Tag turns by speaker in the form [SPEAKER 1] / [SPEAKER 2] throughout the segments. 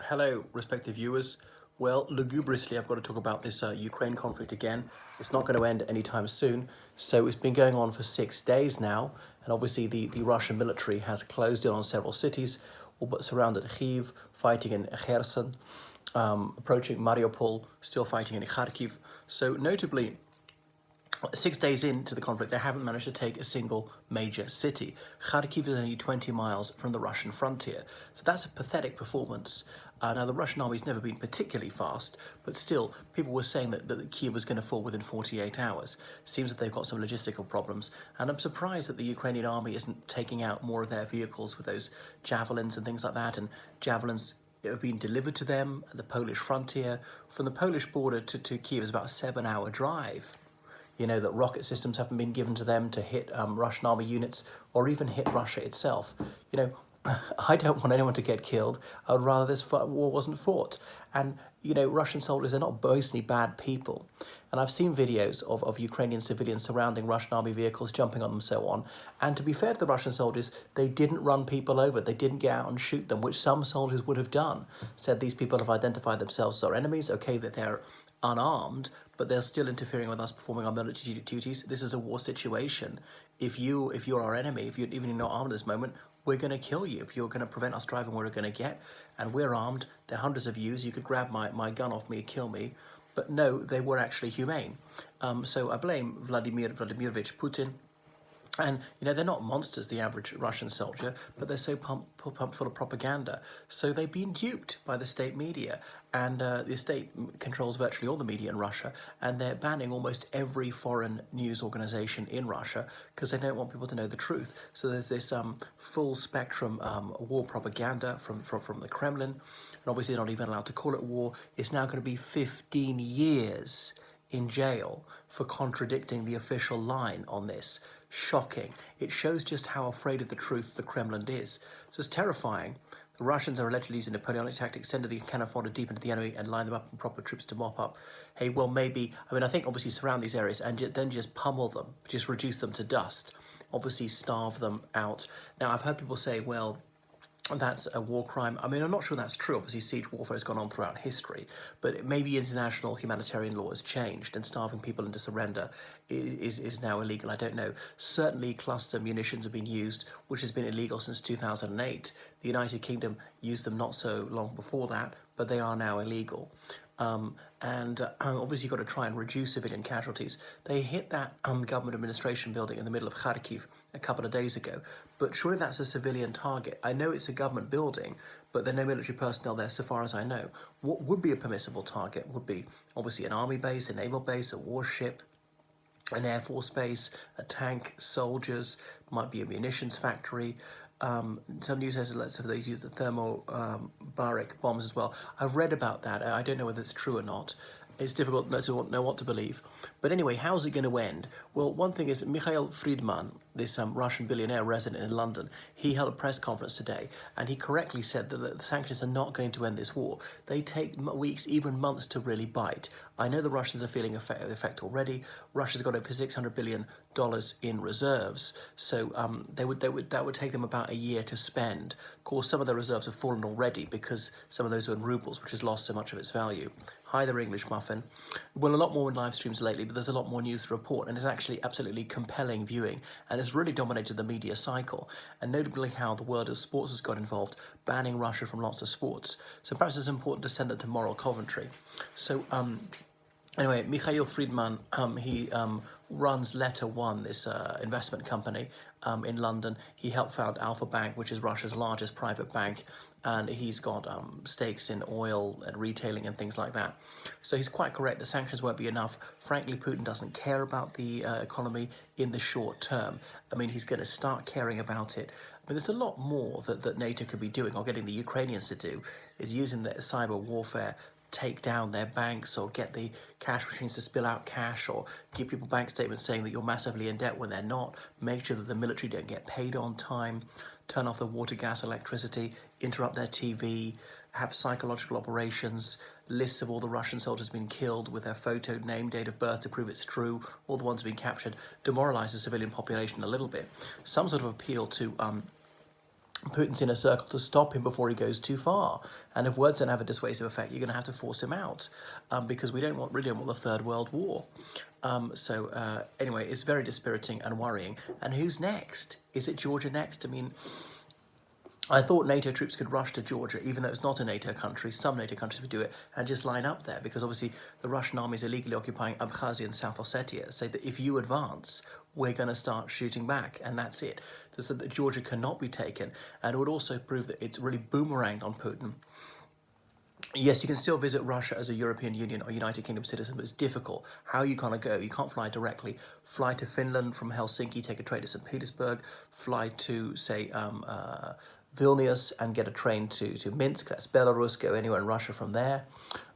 [SPEAKER 1] Hello, respective viewers. Well, lugubriously, I've got to talk about this Ukraine conflict again. It's not going to end anytime soon. So it's been going on for 6 days now. And obviously, the Russian military has closed in on several cities, all but surrounded Kyiv, fighting in Kherson, approaching Mariupol, still fighting in Kharkiv. So notably, 6 days into the conflict, they haven't managed to take a single major city. Kharkiv is only 20 miles from the Russian frontier. So that's a pathetic performance. Now, the Russian army's never been particularly fast, but still, people were saying that Kiev was going to fall within 48 hours. Seems that they've got some logistical problems, and I'm surprised that the Ukrainian army isn't taking out more of their vehicles with those javelins and things like that, and javelins have been delivered to them at the Polish frontier. From the Polish border to Kiev is about a 7-hour drive. You know that rocket systems haven't been given to them to hit Russian army units or even hit Russia itself. You know, I don't want anyone to get killed. I would rather this war wasn't fought. And, you know, Russian soldiers are not mostly bad people. And I've seen videos of Ukrainian civilians surrounding Russian army vehicles, jumping on them, so on. And to be fair to the Russian soldiers, they didn't run people over. They didn't get out and shoot them, which some soldiers would have done. Said these people have identified themselves as our enemies. Okay, that they're unarmed, but they're still interfering with us performing our military duties. This is a war situation. If you're our enemy, if you're even not armed at this moment, we're going to kill you. If you're going to prevent us driving where we're going to get, and we're armed, there are hundreds of yous, you could grab my gun off me and kill me. But no, they were actually humane. So I blame Vladimir Vladimirovich Putin. And, you know, they're not monsters, the average Russian soldier, but they're so pumped full of propaganda. So they've been duped by the state media. And the state controls virtually all the media in Russia. And they're banning almost every foreign news organization in Russia because they don't want people to know the truth. So there's this full spectrum war propaganda from the Kremlin. And obviously they're not even allowed to call it war. It's now going to be 15 years in jail for contradicting the official line on this. Shocking. It shows just how afraid of the truth the Kremlin is. So it's terrifying. The Russians are allegedly using Napoleonic tactics, send the cannon fodder deep into the enemy and line them up in proper troops to mop up. Hey, well, maybe, I mean, I think obviously surround these areas and then just pummel them, just reduce them to dust. Obviously starve them out. Now, I've heard people say, well, that's a war crime. I mean, I'm not sure that's true. Obviously, siege warfare has gone on throughout history, but maybe international humanitarian law has changed and starving people into surrender is now illegal. I don't know. Certainly, cluster munitions have been used, which has been illegal since 2008. The United Kingdom used them not so long before that, but they are now illegal. And obviously you've got to try and reduce civilian casualties. They hit that government administration building in the middle of Kharkiv a couple of days ago, but surely that's a civilian target. I know it's a government building, but there are no military personnel there so far as I know. What would be a permissible target would be obviously an army base, a naval base, a warship, an air force base, a tank, soldiers, might be a munitions factory. Some news says that they use the thermobaric bombs as well. I've read about that. I don't know whether it's true or not. It's difficult to know what to believe. But anyway, how's it going to end? Well, one thing is Mikhail Friedman, this Russian billionaire resident in London, he held a press conference today, and he correctly said that the sanctions are not going to end this war. They take weeks, even months to really bite. I know the Russians are feeling the effect already. Russia's got over $600 billion in reserves, so that would take them about a year to spend. Of course, some of their reserves have fallen already because some of those are in rubles, which has lost so much of its value. Hi there, English Muffin. Well, a lot more in live streams lately, but there's a lot more news to report, and it's actually absolutely compelling viewing, and it's really dominated the media cycle, and notably how the world of sports has got involved, banning Russia from lots of sports. So perhaps it's important to send it to moral Coventry. So, anyway, Mikhail Friedman, he runs Letter One, this investment company in London. He helped found Alpha Bank, which is Russia's largest private bank, and he's got stakes in oil and retailing and things like that. So he's quite correct. The sanctions won't be enough. Frankly, Putin doesn't care about the economy in the short term. I mean, he's going to start caring about it. I mean, there's a lot more that NATO could be doing, or getting the Ukrainians to do, is using the cyber warfare, take down their banks or get the cash machines to spill out cash or give people bank statements saying that you're massively in debt when they're not, make sure that the military don't get paid on time, turn off the water, gas, electricity, interrupt their TV, have psychological operations, lists of all the Russian soldiers being killed with their photo, name, date of birth to prove it's true, all the ones being captured, demoralize the civilian population a little bit. Some sort of appeal to Putin's inner circle to stop him before he goes too far. And if words don't have a dissuasive effect, you're going to have to force him out, because we really don't want the Third World War. Anyway, it's very dispiriting and worrying. And who's next? Is it Georgia next? I mean, I thought NATO troops could rush to Georgia, even though it's not a NATO country. Some NATO countries would do it and just line up there, because obviously the Russian army is illegally occupying Abkhazia and South Ossetia. Say that if you advance, we're going to start shooting back, and that's it. So that Georgia cannot be taken, and it would also prove that it's really boomeranged on Putin. Yes, you can still visit Russia as a European Union or United Kingdom citizen, but it's difficult. How are you going to go? You can't fly directly. Fly to Finland from Helsinki, take a train to St. Petersburg, fly to, say, Vilnius and get a train to Minsk, that's Belarus, go anywhere in Russia from there.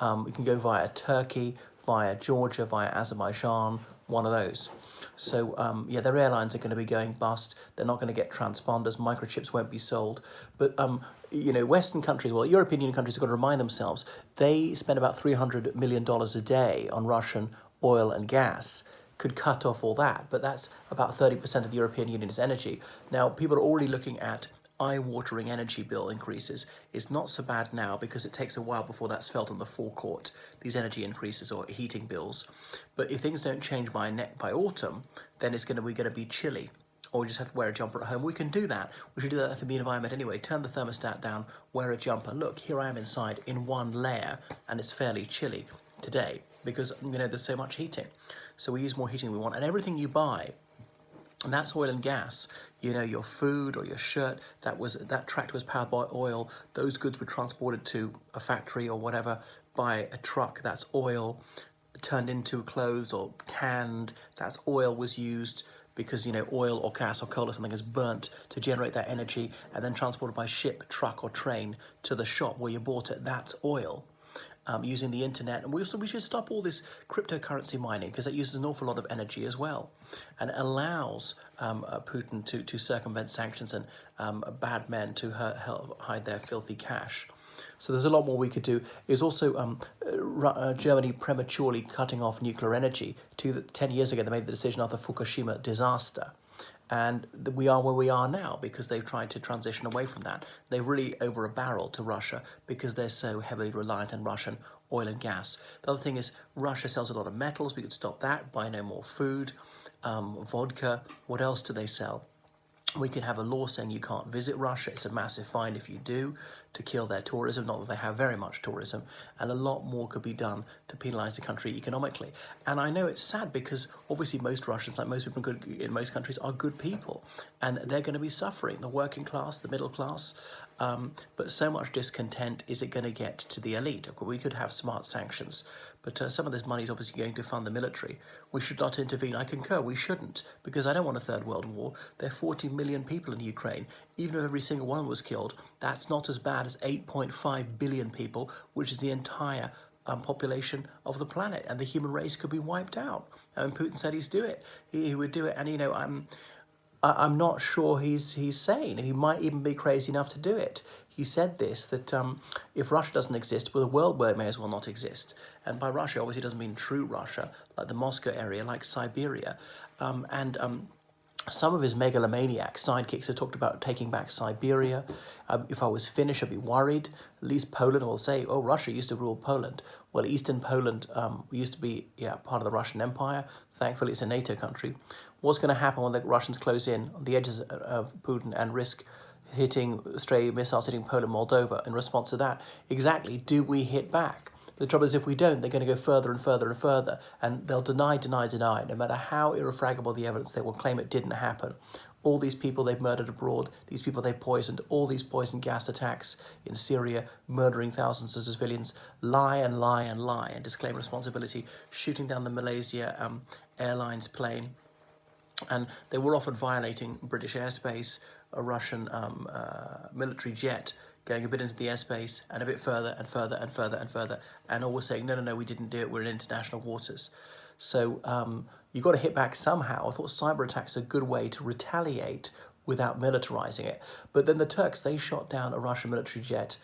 [SPEAKER 1] You can go via Turkey, via Georgia, via Azerbaijan, one of those. So, yeah, their airlines are going to be going bust. They're not going to get transponders. Microchips won't be sold. But, Western countries, well, European Union countries have got to remind themselves, they spend about $300 million a day on Russian oil and gas. Could cut off all that, but that's about 30% of the European Union's energy. Now, people are already looking at eye-watering energy bill increases. It's not so bad now because it takes a while before that's felt on the forecourt, these energy increases or heating bills. But if things don't change by autumn, then it's going to be chilly, or we just have to wear a jumper at home. We can do that. We should do that for the environment anyway. Turn the thermostat down, wear a jumper. Look, here I am inside in one layer, and it's fairly chilly today because there's so much heating. So we use more heating than we want, and everything you buy, and that's oil and gas. Your food or your shirt, that tractor was powered by oil. Those goods were transported to a factory or whatever by a truck. That's oil. Turned into clothes or canned. That's oil was used because oil or gas or coal or something is burnt to generate that energy and then transported by ship, truck or train to the shop where you bought it. That's oil. Using the internet, and we should stop all this cryptocurrency mining because that uses an awful lot of energy as well, and allows Putin to circumvent sanctions and bad men to hide their filthy cash. So there's a lot more we could do. There's also Germany prematurely cutting off nuclear energy. 10 years ago, they made the decision after Fukushima disaster. And we are where we are now because they've tried to transition away from that. They're really over a barrel to Russia because they're so heavily reliant on Russian oil and gas. The other thing is Russia sells a lot of metals. We could stop that, buy no more food, vodka. What else do they sell? We could have a law saying you can't visit Russia. It's a massive fine if you do, to kill their tourism. Not that they have very much tourism. And a lot more could be done to penalise the country economically. And I know it's sad because obviously most Russians, like most people in most countries, are good people. And they're going to be suffering, the working class, the middle class. But so much discontent, is it going to get to the elite? We could have smart sanctions, but some of this money is obviously going to fund the military. We should not intervene. I concur, we shouldn't, because I don't want a third world war. There are 40 million people in Ukraine. Even if every single one was killed, that's not as bad as 8.5 billion people, which is the entire population of the planet, and the human race could be wiped out. And Putin said he would do it, and I'm not sure he's sane, and he might even be crazy enough to do it. He said this, that if Russia doesn't exist, well, the world may as well not exist. And by Russia, obviously, doesn't mean true Russia, like the Moscow area, like Siberia. Some of his megalomaniac sidekicks have talked about taking back Siberia. If I was Finnish, I'd be worried. At least Poland will say, oh, Russia used to rule Poland. Well, Eastern Poland used to be part of the Russian Empire. Thankfully, it's a NATO country. What's going to happen when the Russians close in on the edges of Putin and risk hitting stray missiles hitting Poland, Moldova in response to that? Exactly, do we hit back? The trouble is, if we don't, they're going to go further and further and further, and they'll deny. No matter how irrefragable the evidence, they will claim it didn't happen. All these people they've murdered abroad, these people they've poisoned, all these poison gas attacks in Syria, murdering thousands of civilians, lie and lie and lie and disclaim responsibility, shooting down the Malaysia Airlines plane. And they were often violating British airspace, a Russian military jet going a bit into the airspace and a bit further and further and further and further, and always saying, no, we didn't do it, we're in international waters. So you've got to hit back somehow. I thought cyber attacks are a good way to retaliate without militarizing it. But then the Turks, they shot down a Russian military jet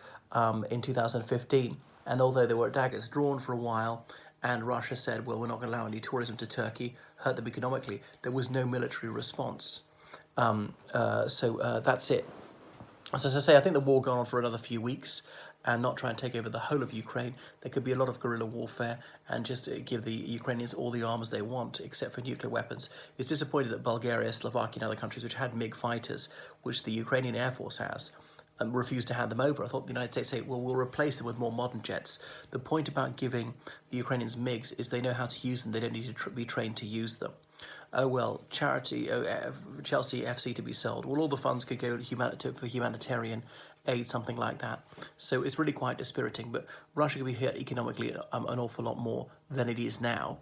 [SPEAKER 1] in 2015, and although there were daggers drawn for a while, and Russia said, well, we're not going to allow any tourism to Turkey, hurt them economically, there was no military response. So that's it. So as I say, I think the war going on for another few weeks and not try and take over the whole of Ukraine. There could be a lot of guerrilla warfare and just give the Ukrainians all the arms they want, except for nuclear weapons. It's disappointed that Bulgaria, Slovakia, and other countries which had MiG fighters, which the Ukrainian Air Force has, refused to hand them over. I thought the United States say, well, we'll replace them with more modern jets. The point about giving the Ukrainians MiGs is they know how to use them. They don't need to be trained to use them. Oh well, charity, Chelsea FC to be sold. Well, all the funds could go to for humanitarian aid, something like that. So it's really quite dispiriting. But Russia could be hit economically an awful lot more than it is now.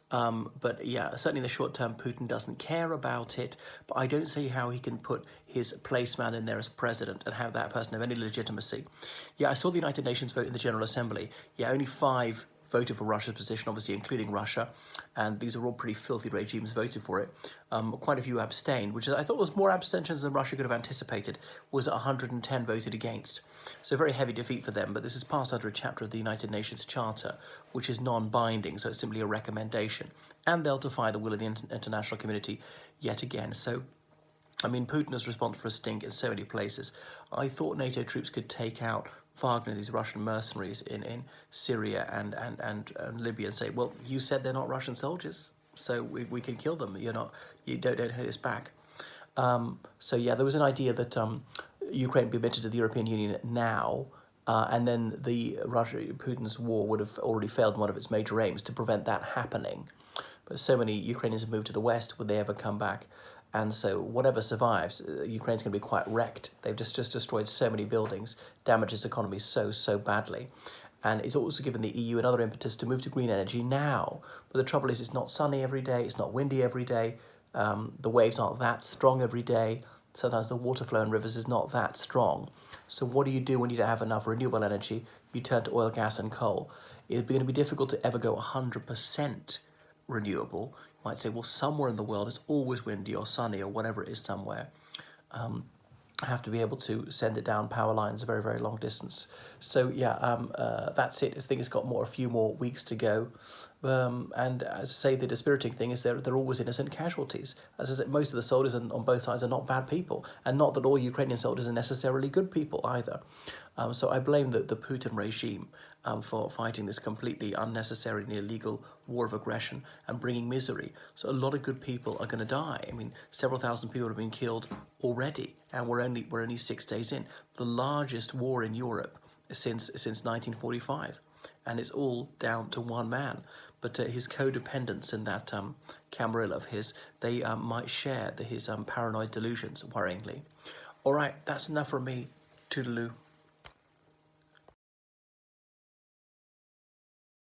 [SPEAKER 1] But yeah, certainly in the short term, Putin doesn't care about it. But I don't see how he can put his placeman in there as president and have that person have any legitimacy. Yeah, I saw the United Nations vote in the General Assembly. Yeah, only 5 voted for Russia's position, obviously including Russia, and these are all pretty filthy regimes voted for it. Quite a few abstained, which I thought was more abstentions than Russia could have anticipated, was 110 voted against. So a very heavy defeat for them, but this is passed under a chapter of the United Nations Charter, which is non-binding, so it's simply a recommendation. And they'll defy the will of the international community yet again. So I mean, Putin is responsible for a stink in so many places. I thought NATO troops could take out Wagner, these Russian mercenaries in Syria and Libya, and say, well, you said they're not Russian soldiers, so we can kill them. You don't hit us back. So yeah, there was an idea that Ukraine be admitted to the European Union now, and then Putin's war would have already failed in one of its major aims to prevent that happening. But so many Ukrainians have moved to the West, would they ever come back? And so whatever survives, Ukraine's going to be quite wrecked. They've just destroyed so many buildings, damaged its economy so badly. And it's also given the EU another impetus to move to green energy now. But the trouble is it's not sunny every day, it's not windy every day, the waves aren't that strong every day. Sometimes the water flow in rivers is not that strong. So what do you do when you don't have enough renewable energy? You turn to oil, gas and coal. It's going to be difficult to ever go 100% renewable. You might say, well, somewhere in the world it's always windy or sunny or whatever it is somewhere. I have to be able to send it down power lines a very long distance. So yeah, that's it. I think it's got a few more weeks to go. And as I say, the dispiriting thing is they're always innocent casualties. As I said, most of the soldiers on both sides are not bad people, and not that all Ukrainian soldiers are necessarily good people either. So I blame the Putin regime for fighting this completely unnecessary and illegal war of aggression and bringing misery. So a lot of good people are going to die. I mean, several thousand people have been killed already, and we're only 6 days in. The largest war in Europe since 1945, and it's all down to one man. But his codependents in that Camarilla of his, they might share his paranoid delusions, worryingly. All right, that's enough from me. Toodaloo.